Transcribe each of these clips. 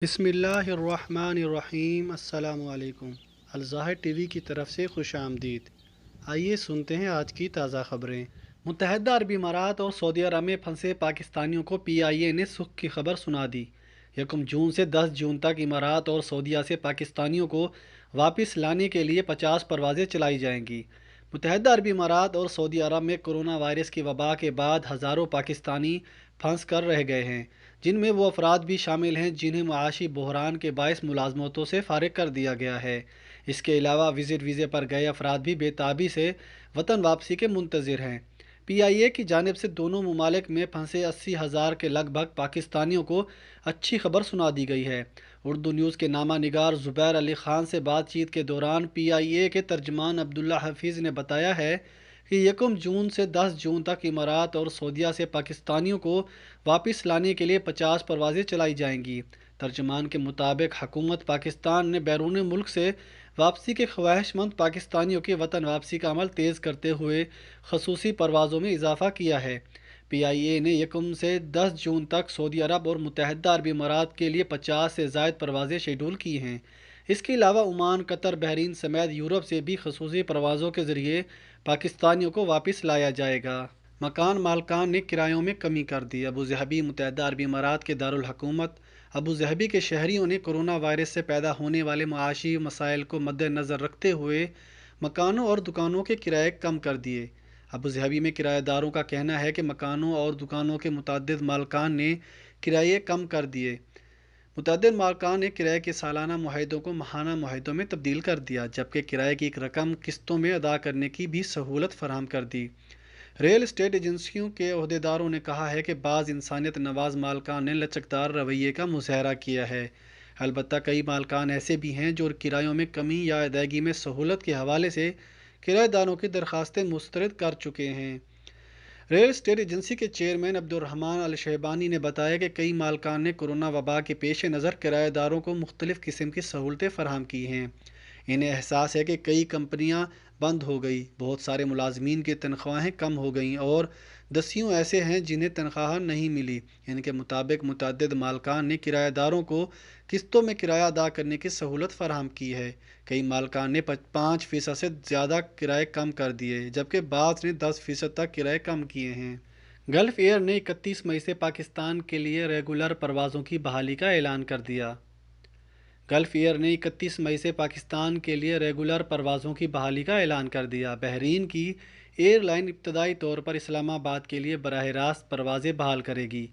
بسم اللہ الرحمن الرحیم۔ السلام علیکم۔ الظاہر ٹی وی کی طرف سے خوش آمدید۔ آئیے سنتے ہیں آج کی تازہ خبریں۔ متحدہ عرب امارات اور سعودی عرب میں پھنسے پاکستانیوں کو پی آئی اے نے سکھ کی خبر سنا دی۔ 1 جون سے 10 جون تک امارات اور سعودیہ سے پاکستانیوں کو واپس لانے کے لیے 50 پروازیں چلائی جائیں گی۔ متحدہ عرب امارات اور سعودی عرب میں کرونا وائرس کی وبا کے بعد ہزاروں پاکستانی پھنس کر رہ گئے ہیں، جن میں وہ افراد بھی شامل ہیں جنہیں معاشی بحران کے باعث ملازمتوں سے فارغ کر دیا گیا ہے۔ اس کے علاوہ وزٹ ویزے پر گئے افراد بھی بے تابی سے وطن واپسی کے منتظر ہیں۔ پی آئی اے کی جانب سے دونوں ممالک میں پھنسے 80,000 کے لگ بھگ پاکستانیوں کو اچھی خبر سنا دی گئی ہے۔ اردو نیوز کے نامہ نگار زبیر علی خان سے بات چیت کے دوران پی آئی اے کے ترجمان عبداللہ حفیظ نے بتایا ہے کہ 1 جون سے 10 جون تک امارات اور سعودیہ سے پاکستانیوں کو واپس لانے کے لیے 50 پروازیں چلائی جائیں گی۔ ترجمان کے مطابق حکومت پاکستان نے بیرون ملک سے واپسی کے خواہش مند پاکستانیوں کی وطن واپسی کا عمل تیز کرتے ہوئے خصوصی پروازوں میں اضافہ کیا ہے۔ پی آئی اے نے 1 سے 10 جون تک سعودی عرب اور متحدہ عرب امارات کے لیے 50 سے زائد پروازیں شیڈول کی ہیں۔ اس کے علاوہ عمان، قطر، بحرین سمیت یورپ سے بھی خصوصی پروازوں کے ذریعے پاکستانیوں کو واپس لایا جائے گا۔ مکان مالکان نے کرایوں میں کمی کر دی۔ ابوظہبی متحدہ عرب امارات کے دارالحکومت ابوظہبی کے شہریوں نے کرونا وائرس سے پیدا ہونے والے معاشی مسائل کو مد نظر رکھتے ہوئے مکانوں اور دکانوں کے کرائے کم کر دیے۔ ابوظہبی میں کرایہ داروں کا کہنا ہے کہ مکانوں اور دکانوں کے متعدد مالکان نے کرائے کم کر دیے۔ متعدد مالکان نے کرائے کے سالانہ معاہدوں کو ماہانہ معاہدوں میں تبدیل کر دیا، جبکہ کرائے کی ایک رقم قسطوں میں ادا کرنے کی بھی سہولت فراہم کر دی۔ ریل اسٹیٹ ایجنسیوں کے عہدیداروں نے کہا ہے کہ بعض انسانیت نواز مالکان نے لچکدار رویے کا مظاہرہ کیا ہے۔ البتہ کئی مالکان ایسے بھی ہیں جو کرایوں میں کمی یا ادائیگی میں سہولت کے حوالے سے کرایہ داروں کی درخواستیں مسترد کر چکے ہیں۔ ریل اسٹیٹ ایجنسی کے چیئرمین عبدالرحمان الشیبانی نے بتایا کہ کئی مالکان نے کورونا وبا کے پیش نظر کرایہ داروں کو مختلف قسم کی سہولتیں فراہم کی ہیں۔ انہیں احساس ہے کہ کئی کمپنیاں بند ہو گئی، بہت سارے ملازمین کی تنخواہیں کم ہو گئیں اور دسیوں ایسے ہیں جنہیں تنخواہ نہیں ملی۔ ان کے مطابق متعدد مالکان نے کرایہ داروں کو قسطوں میں کرایہ ادا کرنے کی سہولت فراہم کی ہے۔ کئی مالکان نے 5% سے زیادہ کرائے کم کر دیے، جبکہ بعض نے 10% تک کرائے کم کیے ہیں۔ گلف ایئر نے 31 مئی سے پاکستان کے لیے ریگولر پروازوں کی بحالی کا اعلان کر دیا۔ گلف ایئر نے 31 مئی سے پاکستان کے لیے ریگولر پروازوں کی بحالی کا اعلان کر دیا۔ بحرین کی ایئر لائن ابتدائی طور پر اسلام آباد کے لیے براہ راست پروازیں بحال کرے گی۔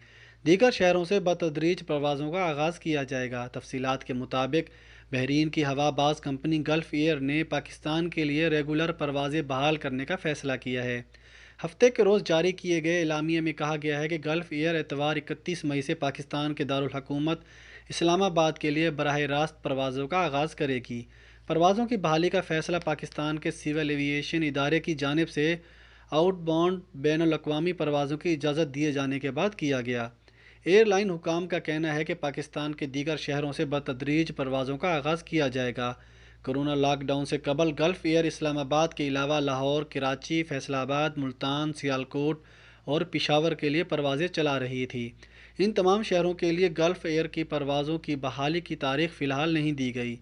دیگر شہروں سے بتدریج پروازوں کا آغاز کیا جائے گا۔ تفصیلات کے مطابق بحرین کی ہوا باز کمپنی گلف ایئر نے پاکستان کے لیے ریگولر پروازیں بحال کرنے کا فیصلہ کیا ہے۔ ہفتے کے روز جاری کیے گئے اعلامیے میں کہا گیا ہے کہ گلف ایئر اتوار 31 مئی سے پاکستان کے دارالحکومت اسلام آباد کے لیے براہ راست پروازوں کا آغاز کرے گی۔ پروازوں کی بحالی کا فیصلہ پاکستان کے سول ایویشن ادارے کی جانب سے آؤٹ باؤنڈ بین الاقوامی پروازوں کی اجازت دیے جانے کے بعد کیا گیا۔ ایئر لائن حکام کا کہنا ہے کہ پاکستان کے دیگر شہروں سے بتدریج پروازوں کا آغاز کیا جائے گا۔ کورونا لاک ڈاؤن سے قبل گلف ایئر اسلام آباد کے علاوہ لاہور، کراچی، فیصل آباد، ملتان، سیالکوٹ اور پشاور کے لیے پروازیں چلا رہی تھی۔ ان تمام شہروں کے لیے گلف ایئر کی پروازوں کی بحالی کی تاریخ فی الحال نہیں دی گئی۔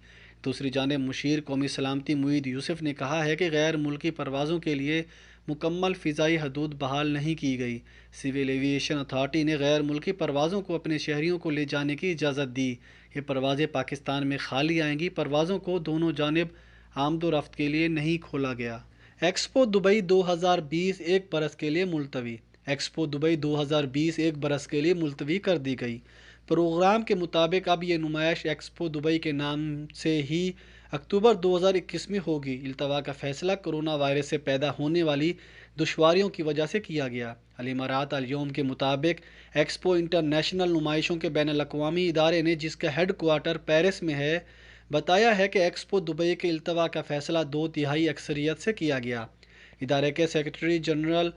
دوسری جانب مشیر قومی سلامتی معید یوسف نے کہا ہے کہ غیر ملکی پروازوں کے لیے مکمل فضائی حدود بحال نہیں کی گئی۔ سول ایویشن اتھارٹی نے غیر ملکی پروازوں کو اپنے شہریوں کو لے جانے کی اجازت دی۔ یہ پروازیں پاکستان میں خالی آئیں گی۔ پروازوں کو دونوں جانب آمد و رفت کے لیے نہیں کھولا گیا۔ ایکسپو دبئی 2020 ایک برس کے لیے ملتوی۔ ایکسپو دبئی 2020 ایک برس کے لیے ملتوی کر دی گئی۔ پروگرام کے مطابق اب یہ نمائش ایکسپو دبئی کے نام سے ہی اکتوبر 2021 میں ہوگی۔ التوا کا فیصلہ کورونا وائرس سے پیدا ہونے والی دشواریوں کی وجہ سے کیا گیا۔ الامارات اليوم کے مطابق ایکسپو انٹرنیشنل نمائشوں کے بین الاقوامی ادارے نے، جس کا ہیڈ کوارٹر پیرس میں ہے، بتایا ہے کہ ایکسپو دبئی کے التوا کا فیصلہ 2/3 اکثریت سے کیا گیا۔ ادارے کے سیکرٹری جنرل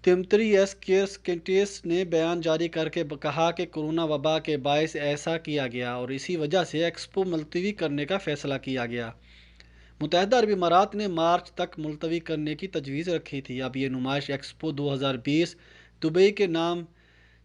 تیمتری ایس کیرسکینٹیس نے بیان جاری کر کے کہا کہ کورونا وبا کے باعث ایسا کیا گیا اور اسی وجہ سے ایکسپو ملتوی کرنے کا فیصلہ کیا گیا۔ متحدہ عرب امارات نے مارچ تک ملتوی کرنے کی تجویز رکھی تھی۔ اب یہ نمائش ایکسپو 2020 دبئی کے نام